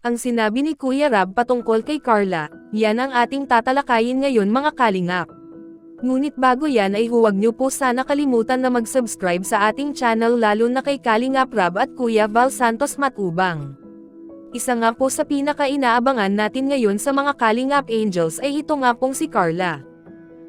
Ang sinabi ni Kuya Rab patungkol kay Carla, yan ang ating tatalakayin ngayon mga kalingap. Ngunit bago yan ay huwag niyo po sana kalimutan na mag-subscribe sa ating channel lalo na kay Kalingap Rab at Kuya Val Santos Matubang. Isa nga po sa pinaka-inaabangan natin ngayon sa mga Kalingap Angels ay ito nga pong si Carla.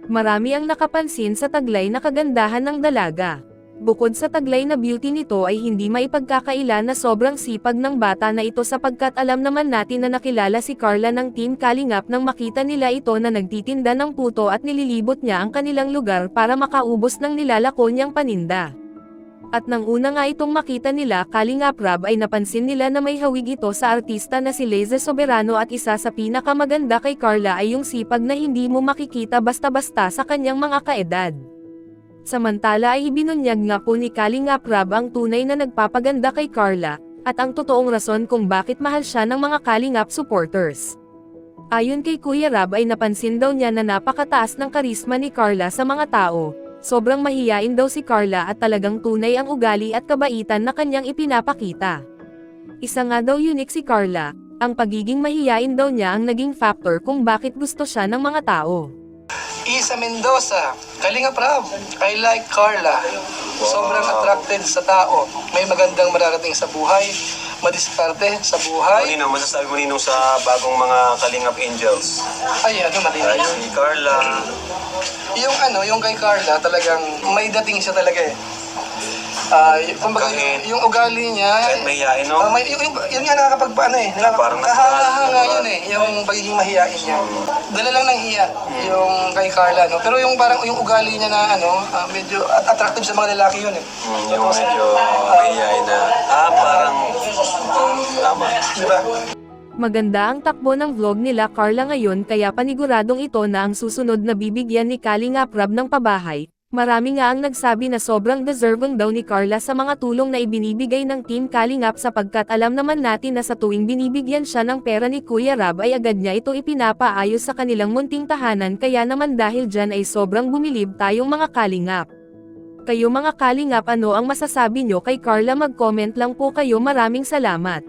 Marami ang nakapansin sa taglay na kagandahan ng dalaga. Bukod sa taglay na beauty nito ay hindi maipagkakaila na sobrang sipag ng bata na ito sapagkat alam naman natin na nakilala si Carla ng Team Kalingap nang makita nila ito na nagtitinda ng puto at nililibot niya ang kanilang lugar para makaubos ng nilalako niyang paninda. At nang una nga itong makita nila Kalingap Rab ay napansin nila na may hawig ito sa artista na si Leze Soberano at isa sa pinakamaganda kay Carla ay yung sipag na hindi mo makikita basta-basta sa kanyang mga kaedad. Samantala ay ibinunyag nga po ni Kalingap Rab ang tunay na nagpapaganda kay Carla, at ang totoong rason kung bakit mahal siya ng mga Kalingap supporters. Ayon kay Kuya Rab ay napansin daw niya na napakataas ng karisma ni Carla sa mga tao, sobrang mahiyain daw si Carla at talagang tunay ang ugali at kabaitan na kanyang ipinapakita. Isa nga daw unique si Carla, ang pagiging mahiyain daw niya ang naging factor kung bakit gusto siya ng mga tao. Isa Mendoza, Kalingap Rab, I like Carla. Sobrang attracted sa tao. May magandang mararating sa buhay, madiskarte sa buhay. Nino, masasabi mo Ninong sa bagong mga Kalingap Angels? Ay, malinis. Si Carla. Yung kay Carla, talagang may dating siya talaga eh. Kumbaga, yung ugali niya, Kahit mahihain, no? yun nga nakakapagpaano eh. Parang Nakahanga yun eh, yung pagiging mahihain niya. Dala lang ng hiya, yung kay Carla, no? Pero yung parang yung ugali niya na medyo attractive sa mga lalaki yun eh. Yung medyo mahihain na, parang tama. Diba? Maganda ang takbo ng vlog nila Carla ngayon kaya paniguradong ito na ang susunod na bibigyan ni Kalingap Rab ng pabahay. Marami nga ang nagsabi na sobrang deserving daw ni Carla sa mga tulong na ibinibigay ng Team Kalingap sapagkat alam naman natin na sa tuwing binibigyan siya ng pera ni Kuya Rab ay agad niya ito ipinapaayos sa kanilang munting tahanan kaya naman dahil dyan ay sobrang bumilib tayong mga Kalingap. Kayo mga Kalingap ano ang masasabi nyo kay Carla mag-comment lang po kayo maraming salamat.